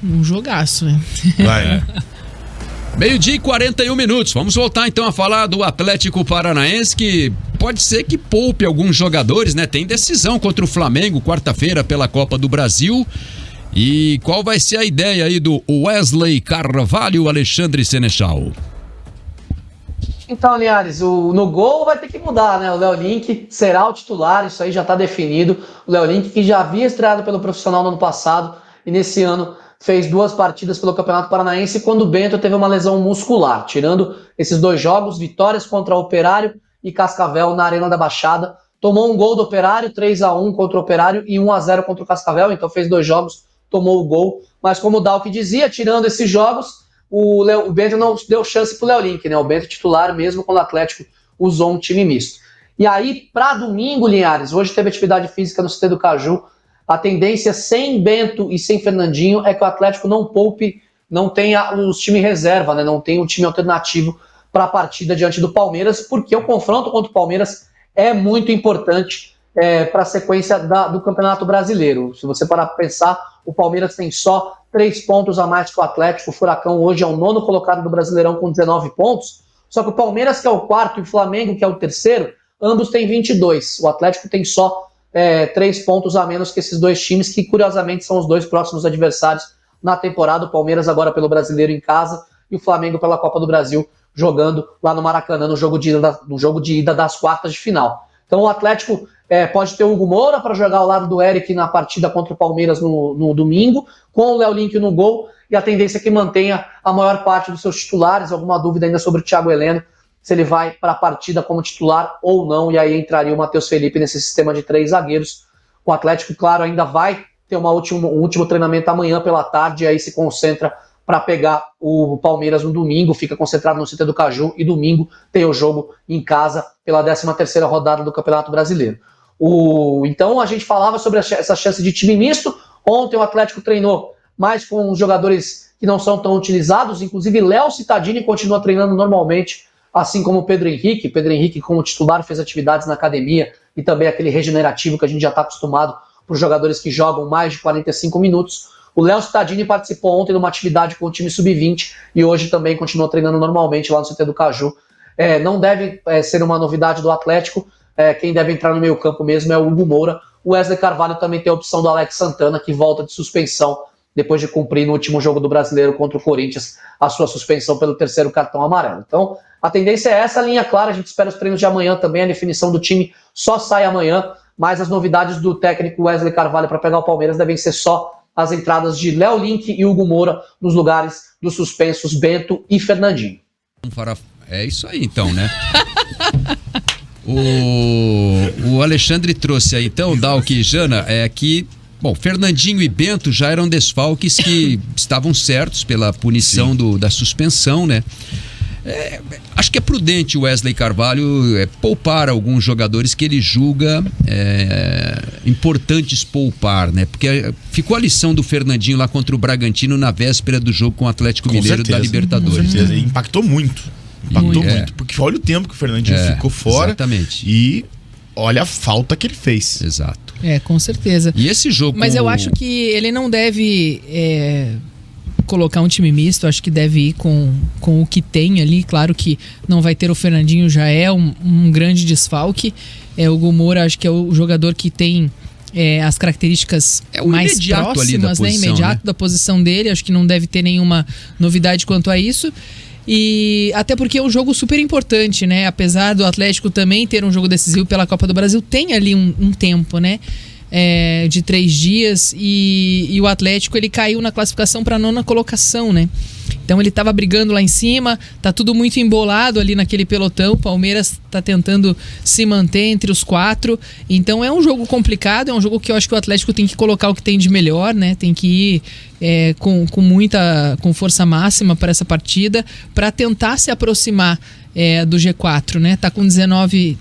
um jogaço, né? Vai. Meio-dia e 41 minutos. Vamos voltar então a falar do Atlético Paranaense, que pode ser que poupe alguns jogadores, né? Tem decisão contra o Flamengo quarta-feira pela Copa do Brasil. E qual vai ser a ideia aí do Wesley Carvalho, Alexandre Senechal? Então, Linhares, no gol vai ter que mudar, né? O Léo Link será o titular, isso aí já está definido. O Léo Link, que já havia estreado pelo profissional no ano passado e nesse ano fez 2 partidas pelo Campeonato Paranaense quando o Bento teve uma lesão muscular. Tirando esses 2 jogos, vitórias contra o Operário e Cascavel na Arena da Baixada. Tomou um gol do Operário, 3-1 contra o Operário e 1-0 contra o Cascavel, então fez 2 jogos, tomou o gol. Mas como o Dalk dizia, tirando esses jogos, o Bento não deu chance pro Léo Link, né? O Bento titular mesmo quando o Atlético usou um time misto. E aí, para domingo, Linhares, hoje teve atividade física no CT do Caju. A tendência sem Bento e sem Fernandinho é que o Atlético não poupe, não tenha os times reserva, né? Não tenha um time alternativo para a partida diante do Palmeiras, porque o confronto contra o Palmeiras é muito importante para a sequência do Campeonato Brasileiro. Se você parar para pensar, o Palmeiras tem só 3 pontos a mais que o Atlético. O Furacão hoje é o 9º colocado do Brasileirão com 19 pontos. Só que o Palmeiras, que é o 4º, e o Flamengo, que é o 3º, ambos têm 22. O Atlético tem só 3 pontos a menos que esses 2 times, que curiosamente são os 2 próximos adversários na temporada. O Palmeiras agora pelo Brasileiro em casa e o Flamengo pela Copa do Brasil jogando lá no Maracanã no jogo de ida das quartas de final. Então o Atlético pode ter o Hugo Moura para jogar ao lado do Eric na partida contra o Palmeiras no domingo, com o Léo Link no gol, e a tendência é que mantenha a maior parte dos seus titulares. Alguma dúvida ainda sobre o Thiago Heleno, se ele vai para a partida como titular ou não, e aí entraria o Matheus Felipe nesse sistema de 3 zagueiros. O Atlético, claro, ainda vai ter um último treinamento amanhã pela tarde, e aí se concentra para pegar o Palmeiras no domingo, fica concentrado no CT do Caju, e domingo tem o jogo em casa pela 13ª rodada do Campeonato Brasileiro. Então a gente falava sobre essa chance de time misto. Ontem o Atlético treinou mais com os jogadores que não são tão utilizados, inclusive Léo Cittadini continua treinando normalmente, assim como o Pedro Henrique. Pedro Henrique, como titular, fez atividades na academia e também aquele regenerativo que a gente já está acostumado para os jogadores que jogam mais de 45 minutos. O Léo Cittadini participou ontem de uma atividade com o time sub-20 e hoje também continua treinando normalmente lá no CT do Caju. Não deve ser uma novidade do Atlético. Quem deve entrar no meio campo mesmo é o Hugo Moura. O Wesley Carvalho também tem a opção do Alex Santana, que volta de suspensão depois de cumprir no último jogo do Brasileiro contra o Corinthians a sua suspensão pelo 3º cartão amarelo. Então a tendência é essa, linha clara. A gente espera os treinos de amanhã também. A definição do time só sai amanhã, mas as novidades do técnico Wesley Carvalho para pegar o Palmeiras devem ser só as entradas de Léo Link e Hugo Moura nos lugares dos suspensos Bento e Fernandinho. É isso aí então, né? O Alexandre trouxe aí então, Dalk e Jana, que, bom, Fernandinho e Bento já eram desfalques que estavam certos pela punição da suspensão, né? Acho que é prudente o Wesley Carvalho poupar alguns jogadores que ele julga importantes poupar, né? Porque ficou a lição do Fernandinho lá contra o Bragantino na véspera do jogo com o Atlético Mineiro da Libertadores. Com certeza. Impactou muito. Porque olha o tempo que o Fernandinho ficou fora. Exatamente. E olha a falta que ele fez. Exato. Com certeza. E esse jogo... Mas eu acho que ele não deve colocar um time misto. Acho que deve ir com o que tem ali. Claro que não vai ter o Fernandinho, já é um grande desfalque. O Hugo Moura acho que é o jogador que tem as características mais próximas, ali da posição, imediato da posição dele. Acho que não deve ter nenhuma novidade quanto a isso. E até porque é um jogo super importante, né? Apesar do Atlético também ter um jogo decisivo pela Copa do Brasil, tem ali um tempo, né? De 3 dias e o Atlético ele caiu na classificação para a 9ª colocação, né? Então ele estava brigando lá em cima, tá tudo muito embolado ali naquele pelotão. O Palmeiras tá tentando se manter entre os 4. Então é um jogo complicado, é um jogo que eu acho que o Atlético tem que colocar o que tem de melhor, né? Tem que ir com força máxima para essa partida, para tentar se aproximar do G4, né? Tá com 19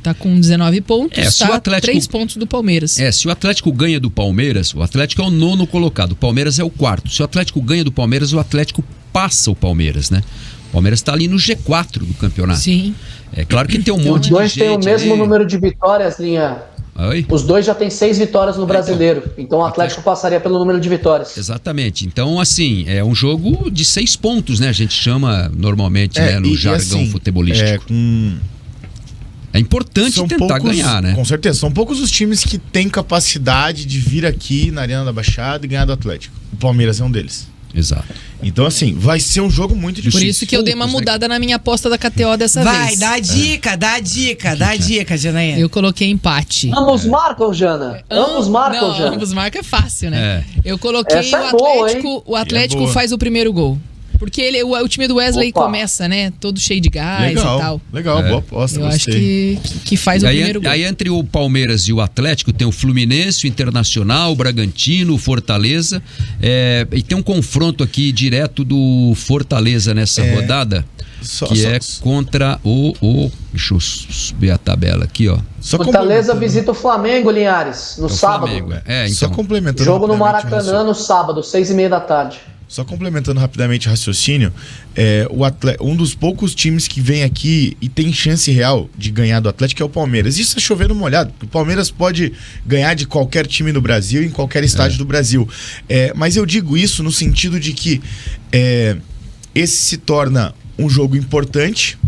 pontos, se o Atlético, 3 pontos do Palmeiras. Se o Atlético ganha do Palmeiras, o Atlético é o 9º colocado, o Palmeiras é o 4º. Se o Atlético ganha do Palmeiras, o Atlético passa o Palmeiras, né? O Palmeiras tá ali no G4 do campeonato. Sim. É claro que tem um monte de gente. Os dois têm o mesmo ali. número de vitórias, linha. Oi? Os dois já têm 6 vitórias no Brasileiro. Então o Atlético passaria pelo número de vitórias. Exatamente. Então, assim, é um jogo de 6 pontos, né? A gente chama normalmente, né, no jargão assim, futebolístico. É importante tentar ganhar, né? Com certeza. São poucos os times que têm capacidade de vir aqui na Arena da Baixada e ganhar do Atlético. O Palmeiras é um deles. Exato. Então, assim, vai ser um jogo muito difícil. Por isso que eu dei uma mudada na minha aposta da KTO dessa vez. Vai, dá dica, Janaína. Eu coloquei empate. Ambos marcam, Jana? Ambos marcam, Jana? Ambos marcam é fácil, né? Eu coloquei Essa é boa, o Atlético boa. faz o primeiro gol. Porque o time do Wesley começa, né? Todo cheio de gás e tal. Legal, boa aposta. Eu acho que faz o primeiro gol. Aí entre o Palmeiras e o Atlético tem o Fluminense, o Internacional, o Bragantino, o Fortaleza. E tem um confronto aqui direto do Fortaleza nessa rodada. Contra o... Deixa eu subir a tabela aqui, ó. Fortaleza visita o Flamengo, Linhares, no sábado. Flamengo, então. Só complementando. Jogo no Maracanã no sábado, 6h30 da tarde. Só complementando rapidamente o raciocínio, um dos poucos times que vem aqui e tem chance real de ganhar do Atlético é o Palmeiras. Isso é chover no molhado, porque o Palmeiras pode ganhar de qualquer time no Brasil, em qualquer estádio do Brasil. Mas eu digo isso no sentido de que esse se torna um jogo importante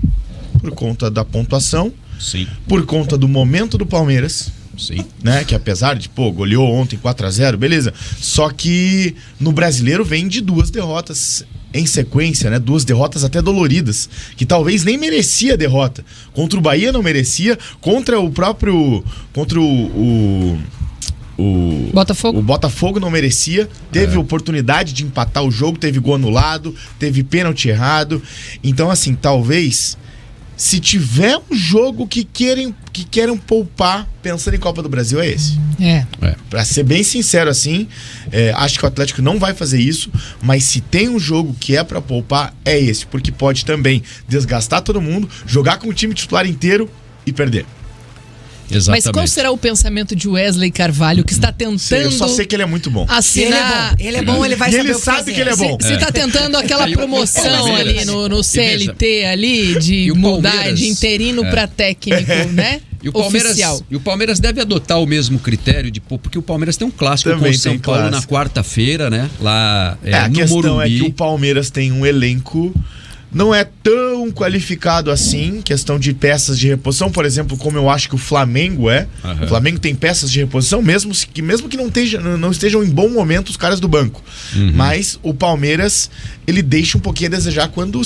por conta da pontuação, Sim. por conta do momento do Palmeiras. Sim. Né? Que apesar de, goleou ontem 4-0, beleza. Só que no Brasileiro vem de 2 derrotas em sequência, né? 2 derrotas até doloridas, que talvez nem merecia a derrota. Contra o Bahia não merecia, contra o próprio... Contra o Botafogo. O Botafogo não merecia, teve oportunidade de empatar o jogo, teve gol anulado, teve pênalti errado. Então, assim, talvez... Se tiver um jogo que querem poupar pensando em Copa do Brasil, é esse. Pra ser bem sincero assim, acho que o Atlético não vai fazer isso, mas se tem um jogo que é pra poupar, é esse. Porque pode também desgastar todo mundo, jogar com o time titular inteiro e perder. Exatamente. Mas qual será o pensamento de Wesley Carvalho, que está tentando... Eu só sei que ele é muito bom. Assinar... Ele é bom, ele vai saber o que fazer. Que ele é bom. Você está tentando aquela promoção ali no CLT ali, de E o mudar Palmeiras, de interino para técnico, né? E o Palmeiras deve adotar o mesmo critério, porque o Palmeiras tem um clássico Também com o São Paulo na quarta-feira, né? Lá a no questão Morumbi. é que o Palmeiras tem um elenco... Não é tão qualificado assim, questão de peças de reposição, por exemplo, como eu acho que o Flamengo é. O Flamengo tem peças de reposição, mesmo que não estejam em bom momento os caras do banco. Mas o Palmeiras, ele deixa um pouquinho a desejar quando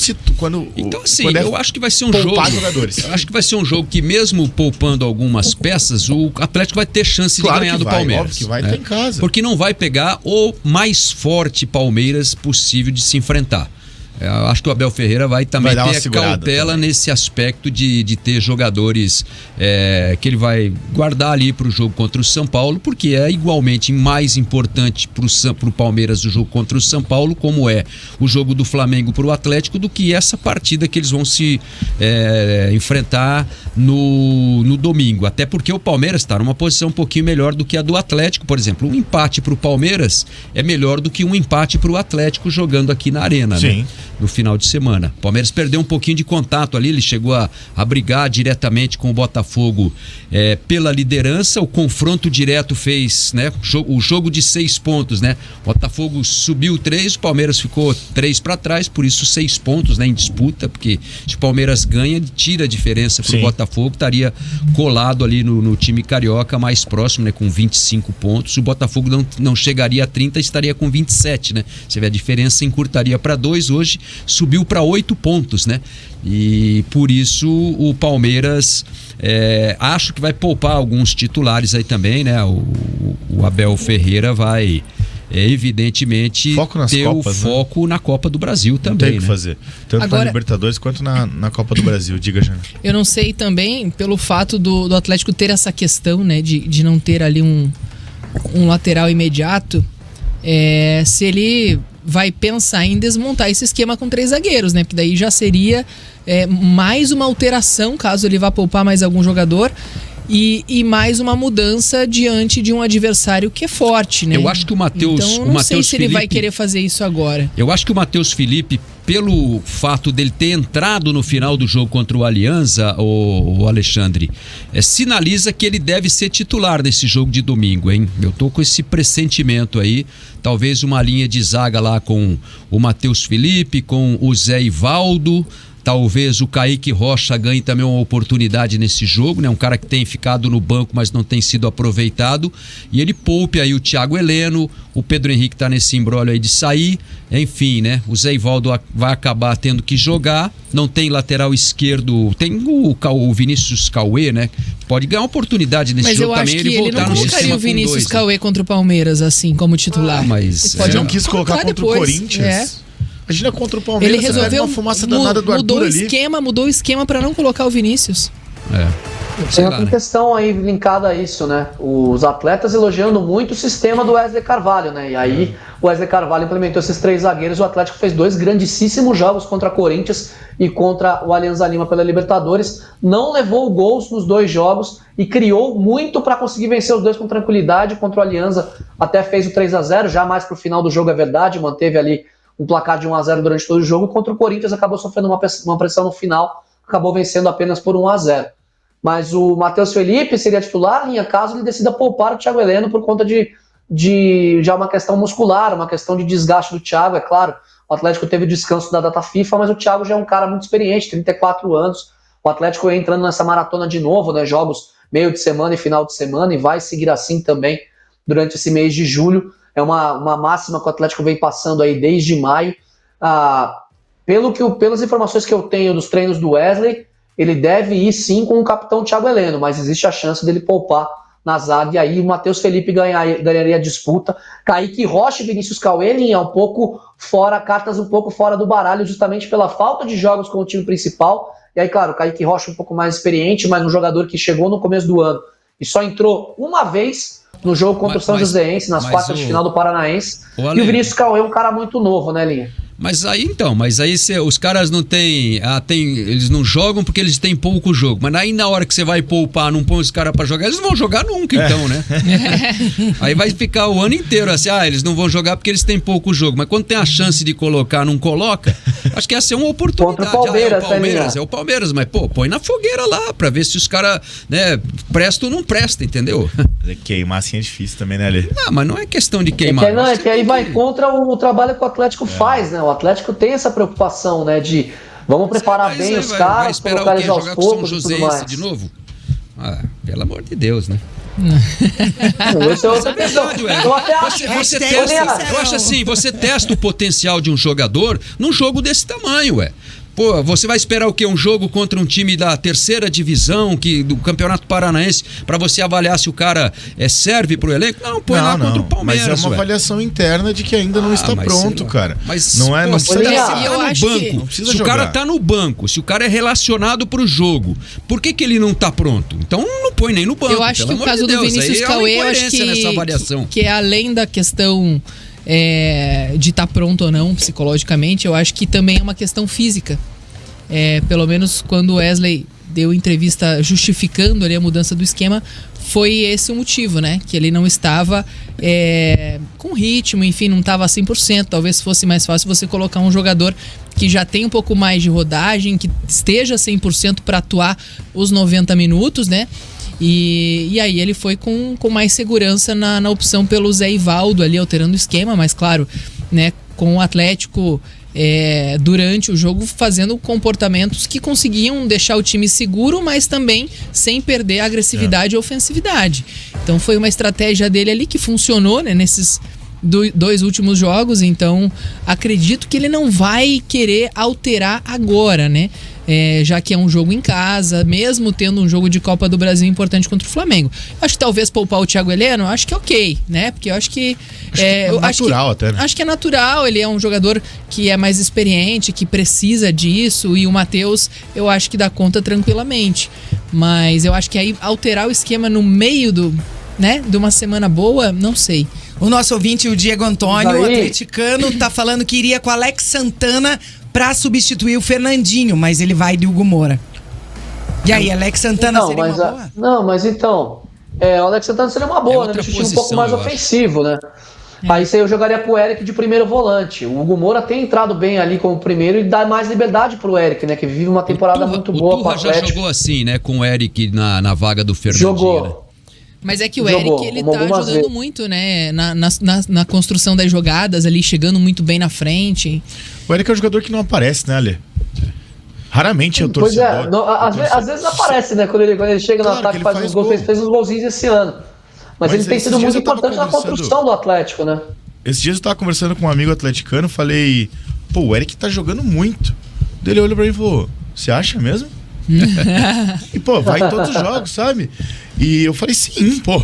Então, assim, quando eu acho que vai ser um jogo. Jogadores. Eu acho que vai ser um jogo que, mesmo poupando algumas peças, o Atlético vai ter chance Claro de ganhar que do vai, Palmeiras. óbvio que vai, tá em casa. Porque não vai pegar o mais forte Palmeiras possível de se enfrentar. Eu acho que o Abel Ferreira vai também ter cautela nesse aspecto de ter jogadores que ele vai guardar ali para o jogo contra o São Paulo, porque é igualmente mais importante para o Palmeiras o jogo contra o São Paulo, como é o jogo do Flamengo para o Atlético, do que essa partida que eles vão se enfrentar no domingo. Até porque o Palmeiras está numa posição um pouquinho melhor do que a do Atlético. Por exemplo, um empate para o Palmeiras é melhor do que um empate para o Atlético jogando aqui na Arena, Sim. né? No final de semana. O Palmeiras perdeu um pouquinho de contato ali, ele chegou a brigar diretamente com o Botafogo pela liderança. O confronto direto fez, né, o jogo de 6 pontos, né? O Botafogo subiu 3, o Palmeiras ficou 3 para trás, por isso 6 pontos, né, em disputa, porque se o Palmeiras ganha, tira a diferença pro Botafogo, estaria colado ali no time carioca mais próximo, né, com 25 pontos. O Botafogo não chegaria a 30, estaria com 27, né? Você vê, a diferença encurtaria para 2, hoje subiu para 8 pontos, né? E por isso o Palmeiras acho que vai poupar alguns titulares aí também, né? O Abel Ferreira vai evidentemente ter o foco na Copa do Brasil também. Não tem o que fazer, tanto na Libertadores quanto na Copa do Brasil. Diga, Jana. Eu não sei também, pelo fato do Atlético ter essa questão, né, de não ter ali um lateral imediato, se ele vai pensar em desmontar esse esquema com 3 zagueiros, né? Porque daí já seria mais uma alteração, caso ele vá poupar mais algum jogador. e mais uma mudança diante de um adversário que é forte, né? Eu acho que o Matheus Então, eu não sei se ele vai querer fazer isso agora. Eu acho que o Matheus Felipe, pelo fato dele ter entrado no final do jogo contra o Alianza, o Alexandre, sinaliza que ele deve ser titular nesse jogo de domingo, hein? Eu tô com esse pressentimento aí, talvez uma linha de zaga lá com o Matheus Felipe, com o Zé Ivaldo. Talvez o Kaique Rocha ganhe também uma oportunidade nesse jogo, né? Um cara que tem ficado no banco, mas não tem sido aproveitado. E ele poupe aí o Thiago Heleno, o Pedro Henrique tá nesse imbróglio aí de sair. Enfim, né? O Zé Ivaldo vai acabar tendo que jogar. Não tem lateral esquerdo, tem o Vinícius Cauê, né? Pode ganhar uma oportunidade nesse jogo também. Mas eu acho que ele não colocaria o Vinícius Cauê contra o Palmeiras, assim, como titular. Mas ele não quis colocar contra o Corinthians. Imagina contra o Palmeiras, ele resolveu uma fumaça danada do mudou Arthur o esquema para não colocar o Vinícius. Tem outra questão aí linkada a isso, né? Os atletas elogiando muito o sistema do Wesley Carvalho, né? E aí o Wesley Carvalho implementou esses 3 zagueiros, o Atlético fez 2 grandíssimos jogos contra Corinthians e contra o Alianza Lima pela Libertadores, não levou gols nos 2 jogos e criou muito para conseguir vencer os 2 com tranquilidade. Contra o Alianza até fez o 3-0, já mais pro final do jogo, é verdade, manteve ali um placar de 1-0 durante todo o jogo. Contra o Corinthians acabou sofrendo uma pressão no final, acabou vencendo apenas por 1-0. Mas o Matheus Felipe seria titular em caso ele decida poupar o Thiago Heleno por conta de já uma questão muscular, uma questão de desgaste do Thiago. É claro, o Atlético teve descanso da data FIFA, mas o Thiago já é um cara muito experiente, 34 anos. O Atlético entrando nessa maratona de novo, né? Jogos meio de semana e final de semana, e vai seguir assim também durante esse mês de julho. É uma máxima que o Atlético vem passando aí desde maio. Pelas informações que eu tenho dos treinos do Wesley, ele deve ir sim com o capitão Thiago Heleno, mas existe a chance dele poupar na zaga, e aí o Matheus Felipe ganharia a disputa. Kaique Rocha e Vinícius Cauê é um pouco fora, cartas um pouco fora do baralho, justamente pela falta de jogos com o time principal. E aí, claro, Kaique Rocha um pouco mais experiente, mas um jogador que chegou no começo do ano e só entrou uma vez no jogo contra o São Joséense, nas quartas de final do Paranaense. E o Vinícius Cauê é um cara muito novo, né, Linha? Mas aí os caras não têm, eles não jogam porque eles têm pouco jogo, mas aí na hora que você vai poupar, não põe os caras pra jogar, eles não vão jogar nunca, então, né? Aí vai ficar o ano inteiro assim, eles não vão jogar porque eles têm pouco jogo, mas quando tem a chance de colocar, não coloca, acho que essa é uma oportunidade. Contra o é o Palmeiras, mas põe na fogueira lá, pra ver se os caras, né, prestam ou não prestam, entendeu? Queimar assim é difícil também, né, Ale? Não, mas não é questão de queimar. É que aí vai contra o trabalho que o Atlético faz, né? O Atlético tem essa preocupação, né? De vamos preparar bem os caras, vai esperar colocar eles aos jogar poucos com o São Joséense de novo? Pelo amor de Deus, né? Isso é outra questão. Eu até acho eu acho assim, você testa o potencial de um jogador num jogo desse tamanho, Pô, você vai esperar o quê? Um jogo contra um time da 3ª divisão do Campeonato Paranaense pra você avaliar se o cara serve pro elenco? Não, põe lá contra o Palmeiras. Mas é uma avaliação interna de que ainda não está pronto, cara. Mas não é, não precisa banco. Se o cara tá no banco, se o cara é relacionado pro jogo, por que ele não tá pronto? Então não põe nem no banco. Eu acho que o caso do Vinícius Cauê, eu acho que é além da questão de estar pronto ou não psicologicamente, eu acho que também é uma questão física. Pelo menos quando o Wesley deu entrevista justificando ali a mudança do esquema, foi esse o motivo, né? Que ele não estava com ritmo, enfim, não estava 100%. Talvez fosse mais fácil você colocar um jogador que já tem um pouco mais de rodagem, que esteja 100% para atuar os 90 minutos, né? E aí ele foi com mais segurança na opção pelo Zé Ivaldo ali, alterando o esquema, mas claro, né, com o Atlético durante o jogo fazendo comportamentos que conseguiam deixar o time seguro, mas também sem perder a agressividade e ofensividade. Então foi uma estratégia dele ali que funcionou, né, nesses 2 últimos jogos, então acredito que ele não vai querer alterar agora, né? Já que é um jogo em casa, mesmo tendo um jogo de Copa do Brasil importante contra o Flamengo. Acho que talvez poupar o Thiago Heleno, acho que é ok, né? Porque eu acho que natural até, né? Acho que é natural, ele é um jogador que é mais experiente, que precisa disso, e o Matheus eu acho que dá conta tranquilamente. Mas eu acho que aí alterar o esquema no meio de uma semana boa, não sei. O nosso ouvinte, o Diego Antônio, o atleticano, tá falando que iria com Alex Santana pra substituir o Fernandinho, mas ele vai de Hugo Moura. E aí, Alex Santana seria uma boa? Não, mas então... o Alex Santana seria uma boa, né? Deixa o time um pouco mais ofensivo, né? Aí eu jogaria com o Eric de primeiro volante. O Hugo Moura tem entrado bem ali como primeiro e dá mais liberdade pro Eric, né? Que vive uma temporada muito boa com o Atlético. O Turra já jogou assim, né? Com o Eric na vaga do Fernandinho. Jogou. Né? Mas é que o Eric, ele tá ajudando muito, né? Na construção das jogadas ali, chegando muito bem na frente. O Eric é um jogador que não aparece, né, Ale? Raramente é o torcedor. Pois é, às vezes aparece, né? Quando ele chega no ataque, faz uns gols, fez uns golzinhos esse ano. Mas ele tem sido muito importante na construção do Atlético, né? Esses dias eu tava conversando com um amigo atleticano, falei, pô, o Eric tá jogando muito. Ele olhou pra mim e falou, você acha mesmo? E, pô, vai em todos os jogos, sabe? E eu falei, sim, pô.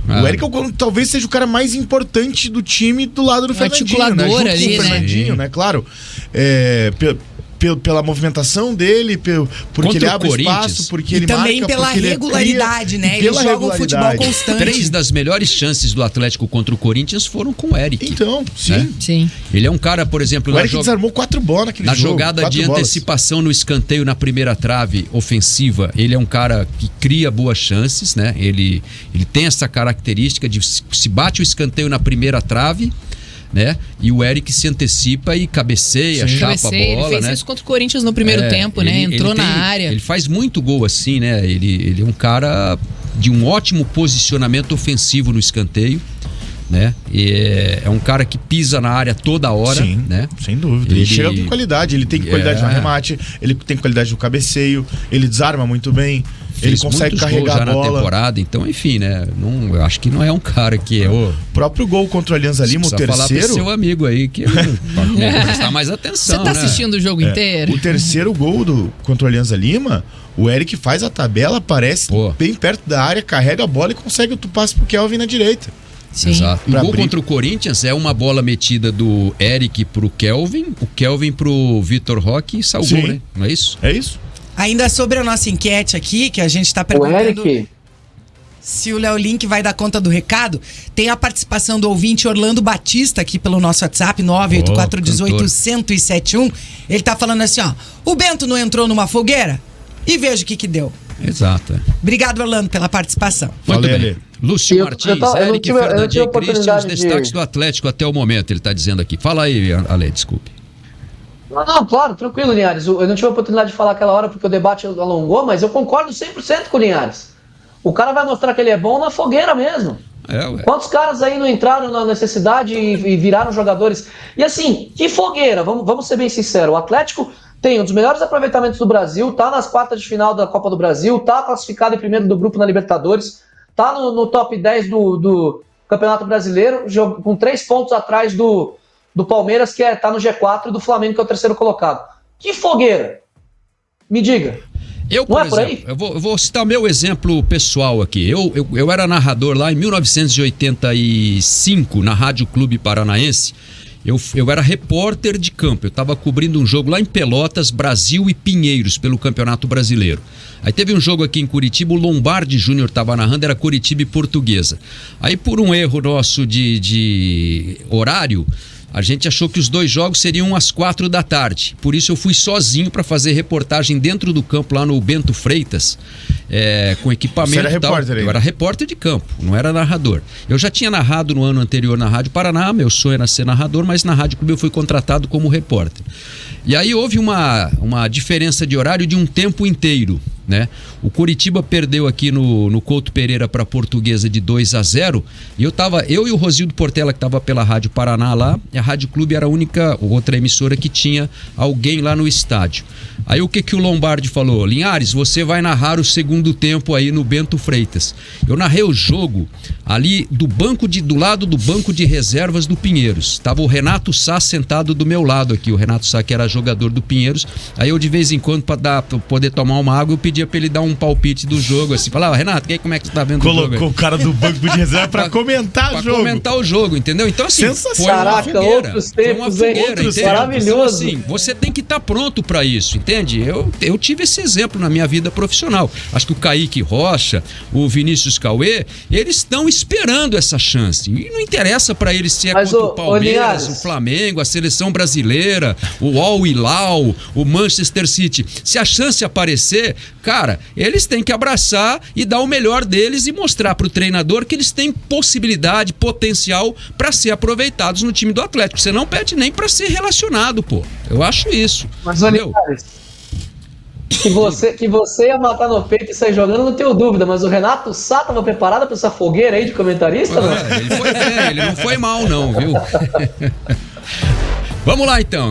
O Eric talvez seja o cara mais importante do time do lado do Fernandinho, né? Junto ali, com o Fernandinho, né? Claro. Pela movimentação dele, porque ele abre espaço, porque ele marca, também pela regularidade, né? Ele joga um futebol constante. 3 das melhores chances do Atlético contra o Corinthians foram com o Eric. Então, sim. Né? Sim. Ele é um cara, por exemplo... O Eric desarmou 4 bolas naquele jogo. Na jogada de antecipação no escanteio na primeira trave ofensiva, ele é um cara que cria boas chances, né? Ele tem essa característica de se bate o escanteio na primeira trave, né? E o Eric se antecipa e cabeceia, chapa a bola, ele fez isso contra o Corinthians no primeiro tempo, né? Entrou na área. Ele faz muito gol assim, né? Ele é um cara de um ótimo posicionamento ofensivo no escanteio, né? E é um cara que pisa na área toda hora, sim, né? Sem dúvida. Ele chega com qualidade, ele tem qualidade no arremate, ele tem qualidade no cabeceio, ele desarma muito bem. Ele consegue carregar a bola na temporada, então, enfim, né? Eu acho que não é um cara que é o próprio gol contra o Alianza Lima, o terceiro. Falar pro seu amigo aí que prestar mais atenção. Você tá assistindo o jogo inteiro? O terceiro gol contra o Alianza Lima, o Eric faz a tabela, aparece bem perto da área, carrega a bola e consegue o passe pro Kelvin na direita. Sim. Exato. O gol contra o Corinthians é uma bola metida do Eric pro Kelvin, o Kelvin pro Vitor Roque e salvou, né? Não é isso? É isso. Ainda sobre a nossa enquete aqui, que a gente está perguntando se o Léo Link vai dar conta do recado, tem a participação do ouvinte Orlando Batista aqui pelo nosso WhatsApp, 98418-1071. Ele tá falando assim, ó, o Bento não entrou numa fogueira? E veja o que deu. Exato. Obrigado, Orlando, pela participação. Muito bem. Lúcio Martins, Eric, Fernandinho e Christian, os destaques do Atlético até o momento, ele tá dizendo aqui. Fala aí, Ale, desculpe. Não, claro, tranquilo, Linhares. Eu não tive a oportunidade de falar aquela hora porque o debate alongou, mas eu concordo 100% com o Linhares. O cara vai mostrar que ele é bom na fogueira mesmo. Quantos caras aí não entraram na necessidade e viraram jogadores? E assim, que fogueira, vamos ser bem sinceros. O Atlético tem um dos melhores aproveitamentos do Brasil, tá nas quartas de final da Copa do Brasil, tá classificado em primeiro do grupo na Libertadores, tá no top 10 do Campeonato Brasileiro, com 3 pontos atrás do Palmeiras, que tá no G4, e do Flamengo, que é o terceiro colocado. Que fogueira? Me diga. Por exemplo, eu vou citar meu exemplo pessoal aqui. Eu era narrador lá em 1985, na Rádio Clube Paranaense. Eu era repórter de campo. Eu estava cobrindo um jogo lá em Pelotas, Brasil e Pinheiros, pelo Campeonato Brasileiro. Aí teve um jogo aqui em Curitiba, o Lombardi Júnior estava narrando, era Curitiba e Portuguesa. Aí por um erro nosso de horário, a gente achou que os 2 jogos seriam às 4 da tarde. Por isso eu fui sozinho para fazer reportagem dentro do campo, lá no Bento Freitas, com equipamento. Você era repórter aí? Eu era repórter de campo, não era narrador. Eu já tinha narrado no ano anterior na Rádio Paraná, meu sonho era ser narrador, mas na Rádio Clube eu fui contratado como repórter. E aí houve uma diferença de horário de um tempo inteiro, né? O Curitiba perdeu aqui no Couto Pereira para a Portuguesa de 2-0, e eu e o Rosildo Portela, que estava pela Rádio Paraná lá, e a Rádio Clube era a única outra emissora que tinha alguém lá no estádio. Aí o que o Lombardi falou? Linhares, você vai narrar o segundo tempo aí no Bento Freitas. Eu narrei o jogo ali do lado do banco de reservas do Pinheiros. Tava o Renato Sá sentado do meu lado aqui, o Renato Sá, que era jogador do Pinheiros. Aí eu de vez em quando, para poder tomar uma água, eu pedia para ele dar um palpite do jogo, assim, falava, Renato, como é que você tá vendo o jogo? Colocou o cara do banco de reserva para comentar o jogo. Para comentar o jogo, entendeu? Então assim, foi uma fogueira. Outros tempos, maravilhoso. Então, assim, você tem que estar pronto para isso, entende? Eu tive esse exemplo na minha vida profissional. Acho que o Kaique Rocha, o Vinícius Cauê, eles estão esperando essa chance. E não interessa pra eles se é Mas contra o Palmeiras, Linhares, o Flamengo, a seleção brasileira, o Al Hilal, o Manchester City. Se a chance aparecer, cara, eles têm que abraçar e dar o melhor deles e mostrar pro treinador que eles têm possibilidade, potencial pra ser aproveitados no time do Atlético. Você não pede nem pra ser relacionado, pô. Eu acho isso. Mas, Linhares, que você ia matar no peito e sair jogando, não tenho dúvida, mas o Renato Sá estava preparado para essa fogueira aí de comentarista, não? Ele foi bem, ele não foi mal não, viu? Vamos lá então.